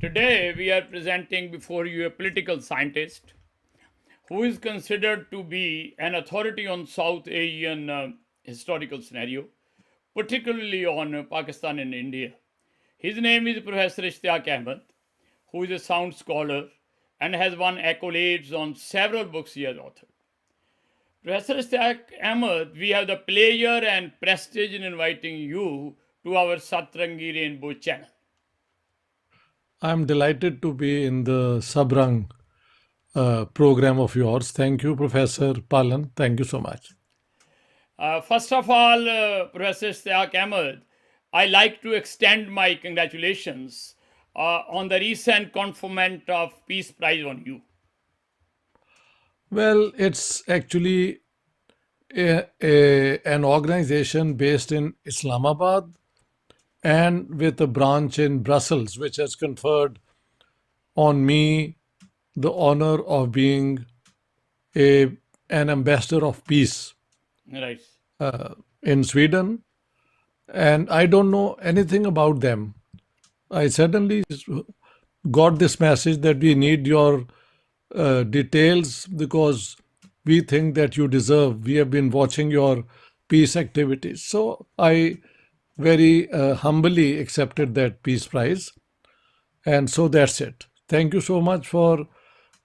Today, we are presenting before you a political scientist who is considered to be an authority on South Asian historical scenario, particularly on Pakistan and India. His name is Professor Ishtiaq Ahmed, who is a sound scholar and has won accolades on several books he has authored. Professor Ishtiaq Ahmed, we have the pleasure and prestige in inviting you to our Satrangi Rainbow channel. I'm delighted to be in the Sabrang program of yours. Thank you, Professor Pallan. Thank you so much. First of all, Professor Ishtiaq Ahmed, I like to extend my congratulations on the recent conferment of Peace Prize on you. Well, it's actually an organization based in Islamabad and with a branch in Brussels, which has conferred on me the honor of being an ambassador of peace Right. in Sweden. And I don't know anything about them. I suddenly got this message that we need your details because we think that you deserve. We have been watching your peace activities. So I very humbly accepted that peace prize. And so that's it. Thank you so much for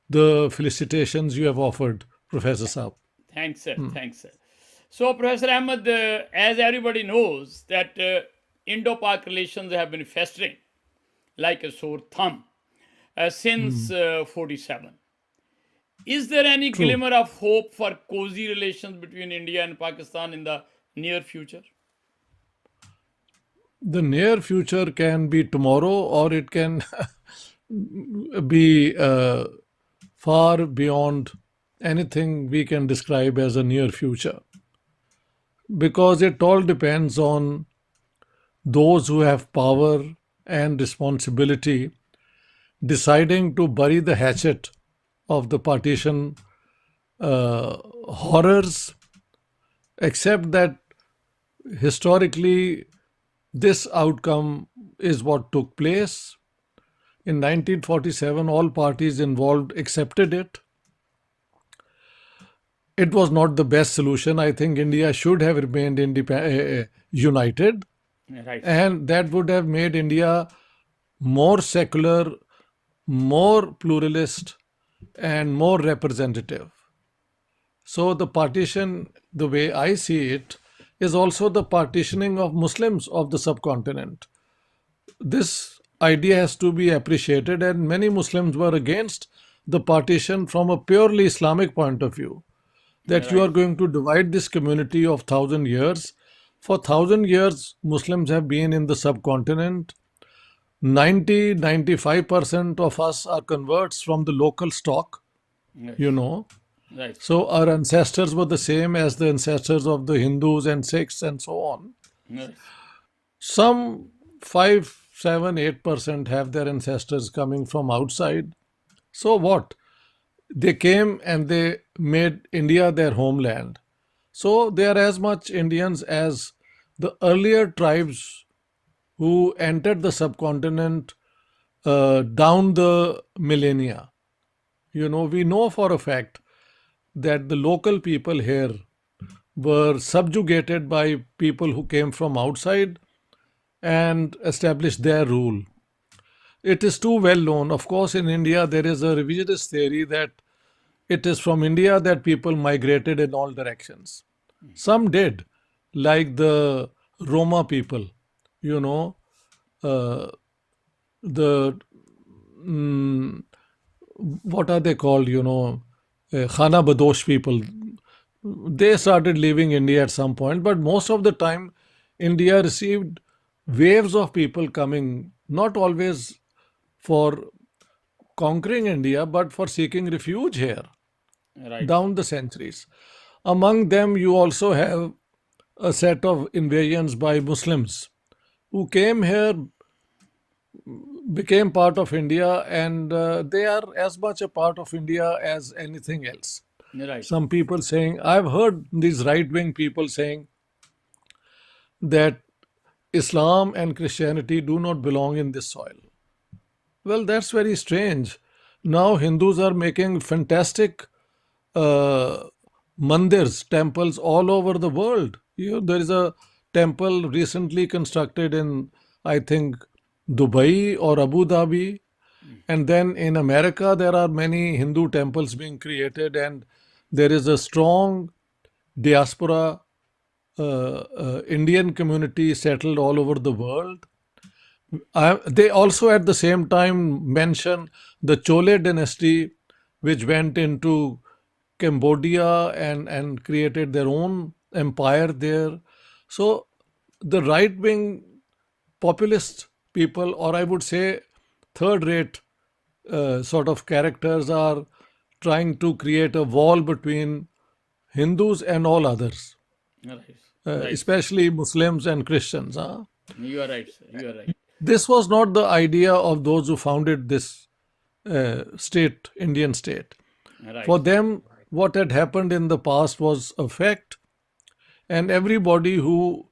the felicitations you have offered, Professor Saab. Thanks, sir. Thanks, sir. So, Professor Ahmed, as everybody knows, that Indo-Pak relations have been festering like a sore thumb since 47. Is there any True. glimmer of hope for cozy relations between India and Pakistan in the near future? The near future can be tomorrow or it can be far beyond anything we can describe as a near future because it all depends on those who have power and responsibility deciding to bury the hatchet of the partition horrors, except that historically this outcome is what took place. In 1947, all parties involved accepted it. It was not the best solution. I think India should have remained united, Right. and that would have made India more secular, more pluralist, and more representative. So the partition, the way I see it, is also the partitioning of Muslims of the subcontinent. This idea has to be appreciated, and many Muslims were against the partition from a purely Islamic point of view. That you Right. are going to divide this community of 1,000 years. For 1,000 years, Muslims have been in the subcontinent. 95% of us are converts from the local stock, you Yes. know. Right. So our ancestors were the same as the ancestors of the Hindus and Sikhs and so on. Yes. Some 5, 7, 8% have their ancestors coming from outside. So what? They came and they made India their homeland. So they are as much Indians as the earlier tribes who entered the subcontinent down the millennia. We know for a fact that the local people here were subjugated by people who came from outside and established their rule. It is too well known. Of course, in India, there is a revisionist theory that it is from India that people migrated in all directions. Some did, like the Roma people, you know, uh, the mm, what are they called? Khana Badosh people. They started leaving India at some point, but most of the time, India received waves of people coming, not always for conquering India, but for seeking refuge here Right. down the centuries. Among them, you also have a set of invasions by Muslims who came here, became part of India, and they are as much a part of India as anything else. Right. Some people saying, I've heard these right wing people saying that Islam and Christianity do not belong in this soil. Well, that's very strange. Now Hindus are making fantastic uh, mandirs, temples all over the world. There is a temple recently constructed in, I think, Dubai or Abu Dhabi. And then in America, there are many Hindu temples being created, and there is a strong diaspora Indian community settled all over the world. They also at the same time mention the Chole dynasty, which went into Cambodia and created their own empire there. So the right wing populist people, or I would say third rate sort of characters, are trying to create a wall between Hindus and all others, Right. Right. especially Muslims and Christians. Huh? You are right, sir. You are right. This was not the idea of those who founded this state, Indian state. Right, For sir. them, what had happened in the past was a fact, and everybody who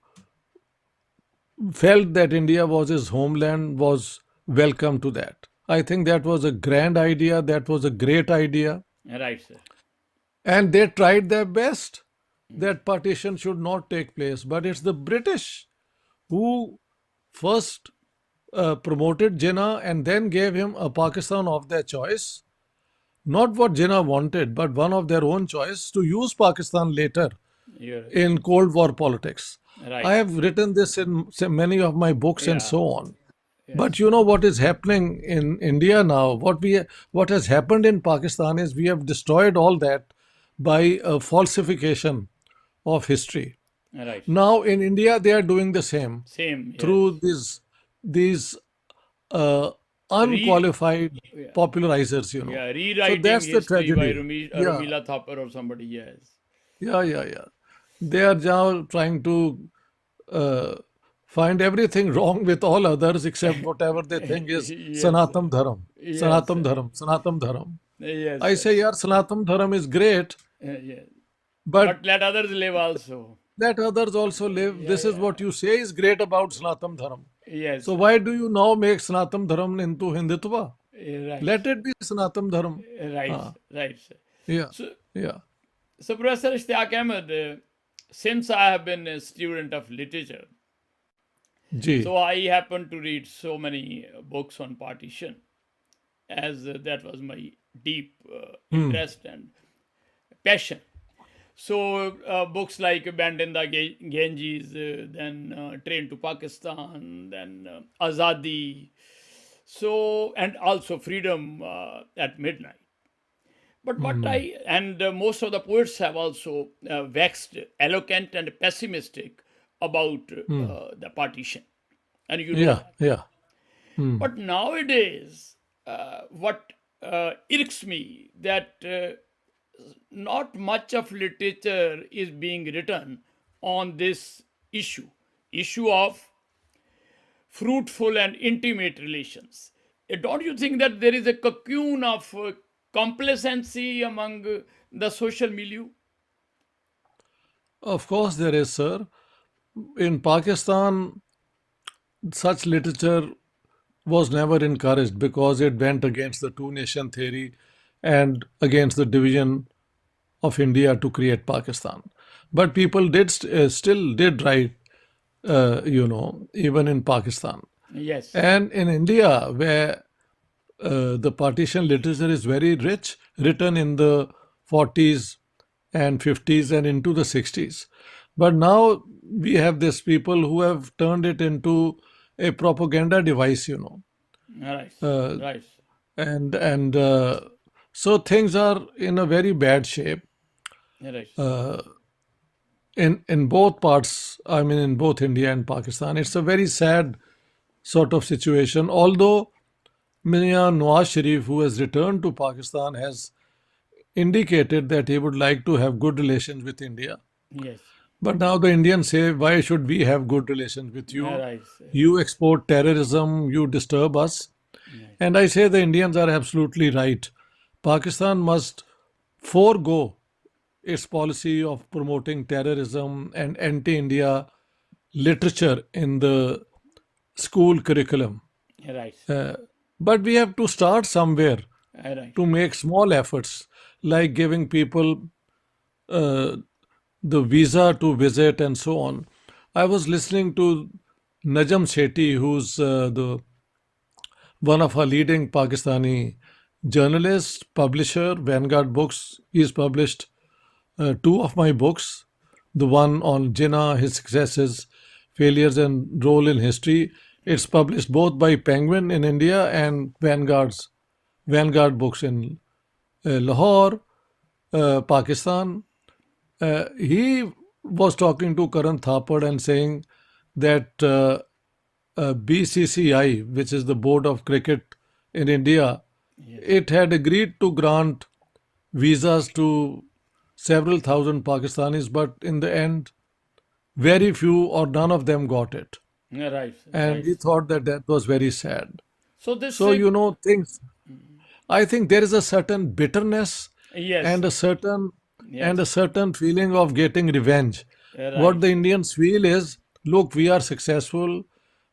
felt that India was his homeland was welcome to that. I think that was a grand idea, that was a great idea, Right, sir. and they tried their best that partition should not take place. But it's the British who first promoted Jinnah and then gave him a Pakistan of their choice. Not what Jinnah wanted, but one of their own choice to use Pakistan later You're right. in Cold War politics. I Right. have written this in many of my books and Yeah. so on. But Yes. you know what is happening in India now? What has happened in Pakistan is we have destroyed all that by a falsification of history. Right. Now in India they are doing the same Same. through Yes. these uh, Re. unqualified Yeah. popularizers. Yeah. So Rewriting that's the history by tragedy. Yeah, Romila Thapar or somebody. Yes. yeah. They are now trying to uh, find everything wrong with all others except whatever they think is Yes. Sanatam Dharam. Yes. Sanatam Dharam. Sanatam Dharam. Yes. I say, Yes. yeah, Sanatam Dharam is great, Yes. but But let others live also. let others also live. Yeah. This is Yeah. what you say is great about Sanatam Dharam. Yes. So why do you now make Sanatam Dharam into Hindutva? Right. Let it be Sanatam Dharam. Right. Ah, Right. Sir. yeah, So, yeah. so Professor Ishtiaq Ahmed, since I have been a student of literature, Gee. so I happen to read so many books on partition, as that was my deep Hmm. interest and passion. So books like Band in the Ganges, then Train to Pakistan, then Azadi, so and also Freedom at Midnight. But what Hmm. I and most of the poets have also waxed eloquent and pessimistic about Hmm. the partition, and you know Yeah, that. yeah. Hmm. But nowadays, what irks me that not much of literature is being written on this issue of fruitful and intimate relations. Don't you think that there is a cocoon of complacency among the social milieu? Of course there is, sir. In Pakistan, such literature was never encouraged because it went against the two nation theory and against the division of India to create Pakistan. But people still did write, even in Pakistan. Yes. And in India, where the partition literature is very rich, written in the 40s and 50s and into the 60s. But now we have these people who have turned it into a propaganda device. Right. Uh, Right. and so things are in a very bad shape Right. uh, in both parts. I mean, in both India and Pakistan, it's a very sad sort of situation. Although Mian Nawaz Sharif, who has returned to Pakistan, has indicated that he would like to have good relations with India. Yes. But now the Indians say, why should we have good relations with you? Right. You export terrorism, you disturb us. Right. And I say the Indians are absolutely right. Pakistan must forego its policy of promoting terrorism and anti India literature in the school curriculum. Right. Uh, But we have to start somewhere Right. to make small efforts, like giving people uh, the visa to visit and so on. I was listening to Najam Sethi, who's the one of our leading Pakistani journalists, publisher, Vanguard Books. He's published two of my books, the one on Jinnah, his successes, failures, and role in history. It's published both by Penguin in India and Vanguard Books in Lahore, Pakistan. He was talking to Karan Thapar and saying that BCCI, which is the Board of Cricket in India, Yes. it had agreed to grant visas to several thousand Pakistanis, but in the end, very few or none of them got it. Right. And Right. he thought that that was very sad. So this, So, things, I think there is a certain bitterness yes. and a Yes. certain feeling of getting revenge. What Right. the Indians feel is, look, we are successful,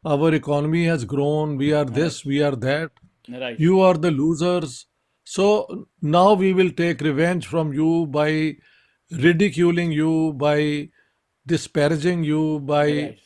our economy has grown, we are Right. this, we are that, Right. you are the losers. So now we will take revenge from you by ridiculing you, by disparaging you, by Right.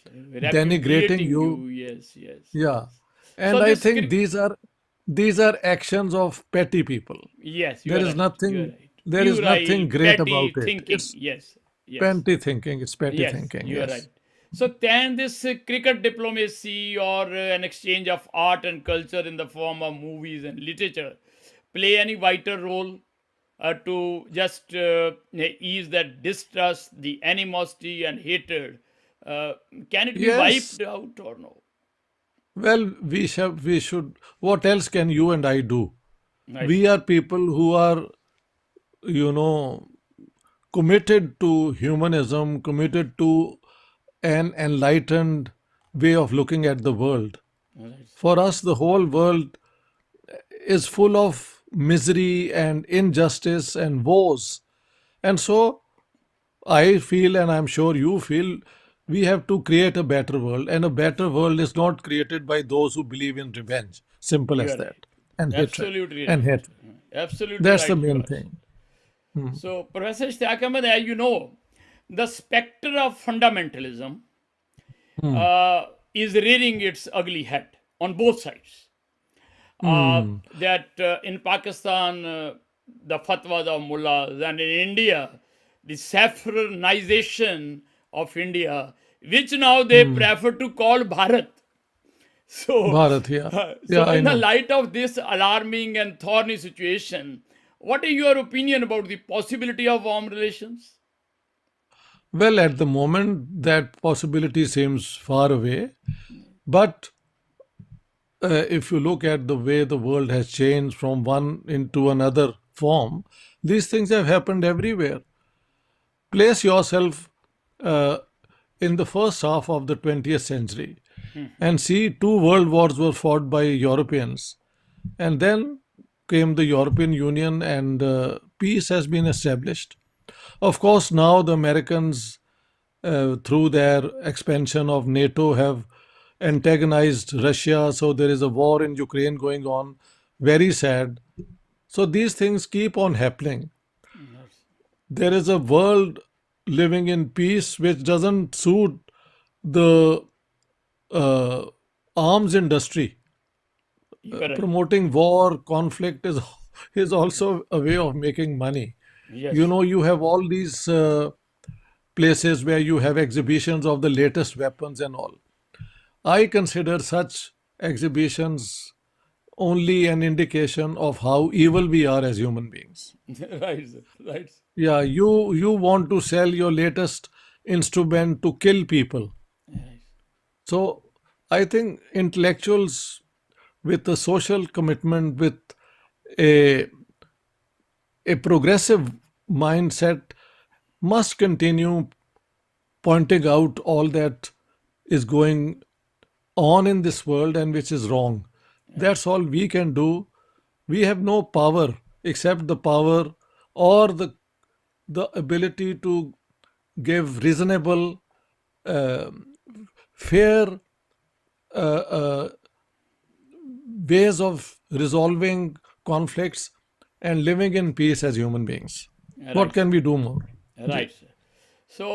denigrating Repudiating you. you. Yes. Yes. Yeah. Yes. So And I think these are actions of petty people. yes, you There are is right. You are nothing right. there is Puerile, nothing great about petty it. thinking. It's Yes. Yes. petty thinking. It's petty Yes, thinking, you are right. yes. So, can this cricket diplomacy or an exchange of art and culture in the form of movies and literature play any vital role to just ease that distrust, the animosity, and hatred? Uh, can it be Yes. wiped out or no? Well, we should what else can you and I do? Right, We are people who are, you know, committed to humanism, committed to an enlightened way of looking at the world. right, For us, the whole world is full of misery and injustice and woes. And so I feel, and I'm sure you feel, we have to create a better world. And a better world is not created by those who believe in revenge. Simple you as are right. that. And hatred. Absolutely And right. hatred. Absolutely That's the right. You main are. thing. So, Professor Ishtiaq Ahmed, as you know, the specter of fundamentalism Hmm. uh, is rearing its ugly head on both sides. Hmm. That in Pakistan, the fatwas of mullahs, and in India, the saffronization of India, which now they Hmm. prefer to call Bharat. So, Bharat, yeah. Yeah, so I in the know. light of this alarming and thorny situation, what is your opinion about the possibility of warm relations? Well, at the moment, that possibility seems far away. But if you look at the way the world has changed from one into another form, these things have happened everywhere. Place yourself uh, in the first half of the 20th century and see two world wars were fought by Europeans. And then came the European Union, and peace has been established. Of course, now the Americans, through their expansion of NATO, have antagonized Russia. So there is a war in Ukraine going on. Very sad. So these things keep on happening. Yes, There is a world living in peace which doesn't suit the uh, arms industry. you are right. Promoting war, conflict is also a way of making money. Yes, You have all these places where you have exhibitions of the latest weapons and all. I consider such exhibitions only an indication of how evil we are as human beings. right, sir, right. Yeah, you want to sell your latest instrument to kill people. Right. So I think intellectuals with a social commitment, with a a progressive mindset, must continue pointing out all that is going on in this world and which is wrong. That's all we can do. We have no power except the power or the ability to give reasonable, uh, fair, uh, uh, ways of resolving conflicts and living in peace as human beings. What Right, can sir. we do more? Ji. Right, sir. So,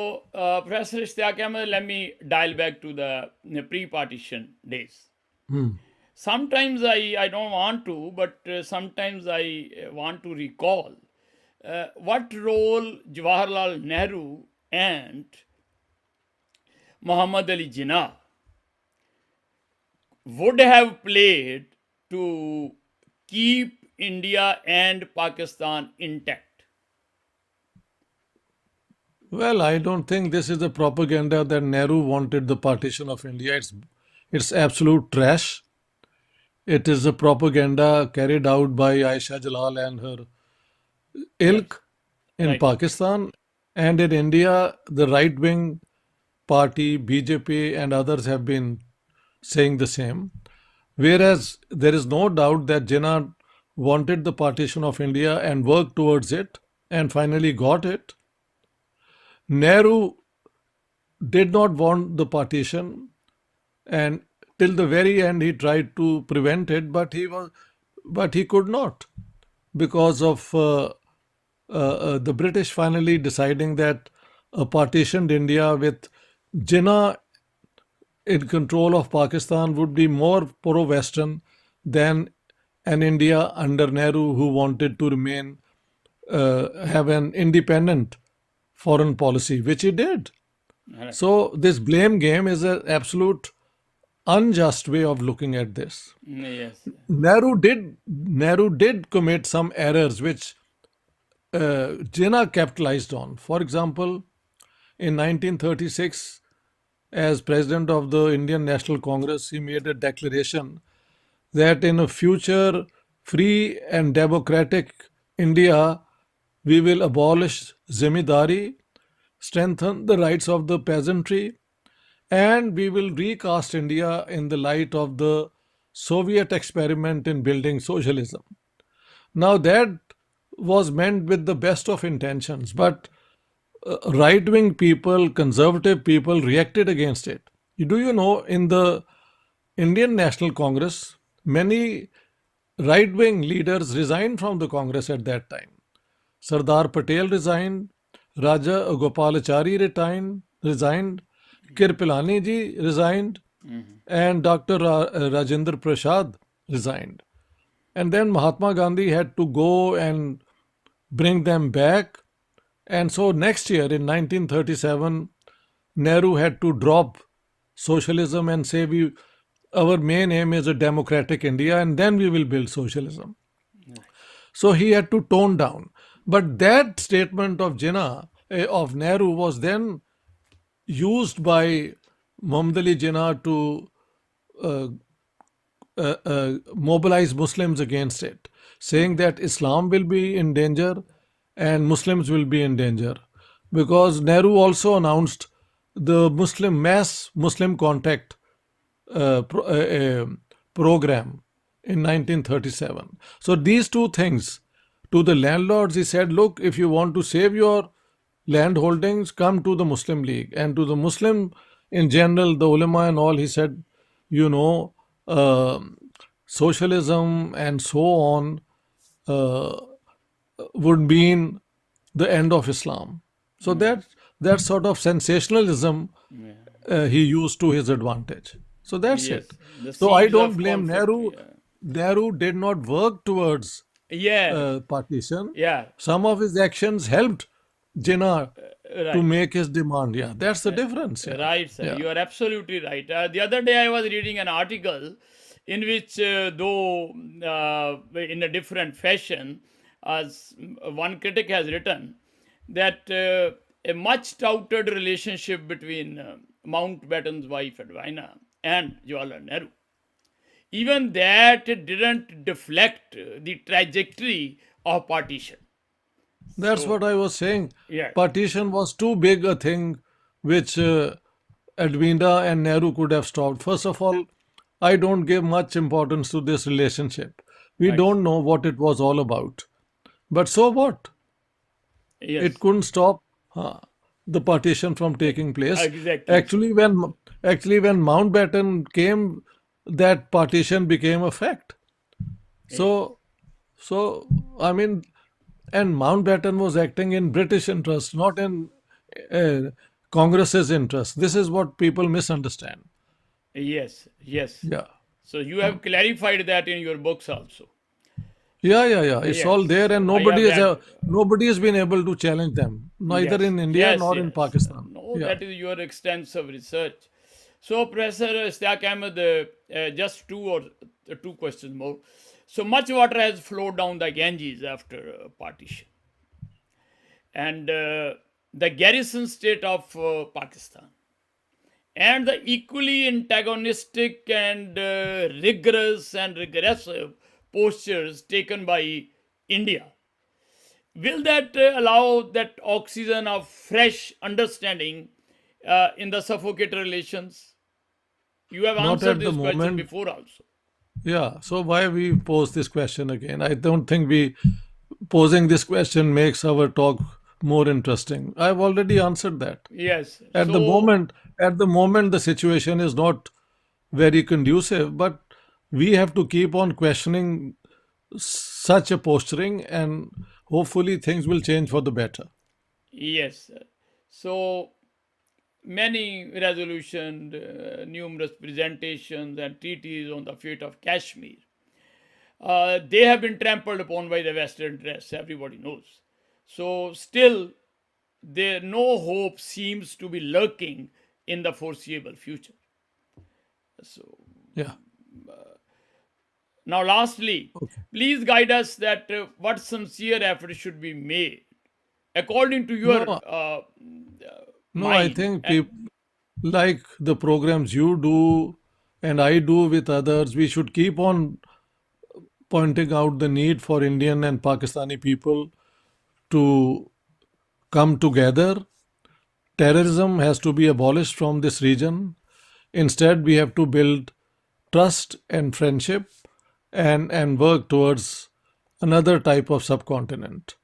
Professor Ishtiaq Ahmed, let me dial back to the pre-partition days. Hmm. Sometimes I don't want to, but sometimes I want to recall what role Jawaharlal Nehru and Muhammad Ali Jinnah would have played to keep India and Pakistan intact. Well, I don't think this is a propaganda that Nehru wanted the partition of India. It's absolute trash. It is a propaganda carried out by Aisha Jalal and her Right, ilk in right, sir. Pakistan. And in India, the right wing party, BJP, and others have been saying the same. Whereas there is no doubt that Jinnah wanted the partition of India and worked towards it and finally got it. Nehru did not want the partition, and till the very end he tried to prevent it, but he could not because of the British finally deciding that a partitioned India with Jinnah in control of Pakistan would be more pro-Western than an India under Nehru who wanted to remain have an independent foreign policy, which he did. Right. So this blame game is an absolute unjust way of looking at this. Yes. Nehru did commit some errors which Jinnah capitalized on. For example, in 1936, as president of the Indian National Congress, he made a declaration that in a future free and democratic India, we will abolish zemindari, strengthen the rights of the peasantry, and we will recast India in the light of the Soviet experiment in building socialism. Now, that was meant with the best of intentions, but right wing people, conservative people reacted against it. Do you know, in the Indian National Congress, many right wing leaders resigned from the Congress at that time. Sardar Patel resigned, Raja Gopalachari resigned, Kirpilani ji resigned, and Dr. Rajendra Prasad resigned. And then Mahatma Gandhi had to go and bring them back. And so next year in 1937, Nehru had to drop socialism and say our main aim is a democratic India and then we will build socialism. So he had to tone down. But that statement of Jinnah, of Nehru, was then used by Muhammad Ali Jinnah to uh, mobilize Muslims against it, saying that Islam will be in danger and Muslims will be in danger. Because Nehru also announced the mass Muslim contact program in 1937. So these two things, to the landlords, he said, look, if you want to save your land holdings, come to the Muslim League. And to the Muslim in general, the ulama and all, he said, you know, uh, socialism and so on uh, would mean the end of Islam. So that sort of sensationalism Yeah. he used to his advantage. So that's Yes. it. The So I seeds don't of blame conflict. Nehru. Yeah. Nehru did not work towards Yes. partition. Yeah. Some of his actions helped Jinnah to Right. make his demand. Yeah, that's the difference. Yeah, Right, sir. yeah. You are absolutely right. The other day I was reading an article in which, though in a different fashion, as one critic has written, that a much touted relationship between Mountbatten's wife Edwina and Jawaharlal Nehru, even that didn't deflect the trajectory of partition. That's So, what I was saying. yeah, Partition was too big a thing which Advinda and Nehru could have stopped. First of all, I don't give much importance to this relationship. We right. don't know what it was all about. But so what? It Yes, couldn't stop uh, the partition from taking place. exactly, sir. Actually, when Mountbatten came, that partition became a fact. Yes. So, so I mean, and Mountbatten was acting in British interest, not in uh, Congress's interest. This is what people misunderstand. Yes. Yes. Yeah. So you have clarified that in your books also. Yeah. It's all there, Yes, and I have read. nobody has been able to challenge them, neither Yes, in India yes, nor in yes. Pakistan. No, Yeah. that is your extensive research. So, Professor Ishtiaq Ahmed, just two questions more. So much water has flowed down the Ganges after partition, and the garrison state of Pakistan, and the equally antagonistic and rigorous and regressive postures taken by India. Will that allow that oxygen of fresh understanding in the suffocate relations? You have Not answered at the this question moment. before also. Yeah. So why we pose this question again? I don't think we posing this question makes our talk more interesting. I've already answered that. Yes. At the So, moment, the situation is not very conducive, but we have to keep on questioning such a posturing, and hopefully things will change for the better. yes. So, many resolutions, numerous presentations, and treaties on the fate of Kashmir. They have been trampled upon by the Western interests, everybody knows. So, still, there no hope seems to be lurking in the foreseeable future. So, Yeah. now, lastly, Okay. please guide us that what sincere effort should be made according to your No, no, I mind. think people like the programs you do and I do with others, we should keep on pointing out the need for Indian and Pakistani people to come together. Terrorism has to be abolished from this region. Instead, we have to build trust and friendship and work towards another type of subcontinent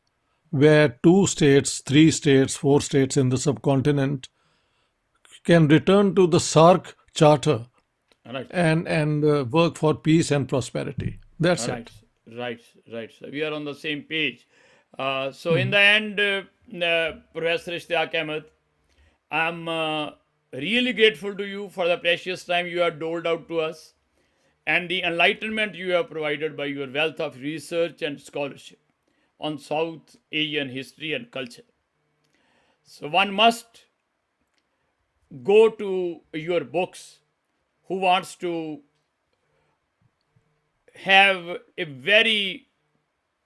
where two states, three states, four states in the subcontinent can return to the SARC charter Right, and work for peace and prosperity. That's right, it. right, right. So we are on the same page. So, in the end, Professor Ishtiaq Ahmed, I'm really grateful to you for the precious time you have doled out to us and the enlightenment you have provided by your wealth of research and scholarship on South Asian history and culture. So, one must go to your books who wants to have a very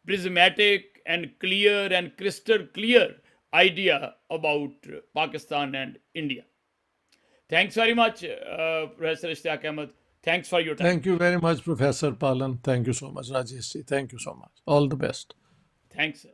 prismatic and clear and crystal clear idea about Pakistan and India. Thanks very much, Professor Ishtiaq Ahmed. Thanks for your time. Thank you very much, Professor Palan. Thank you so much, Rajesh. Thank you so much. All the best. Thanks.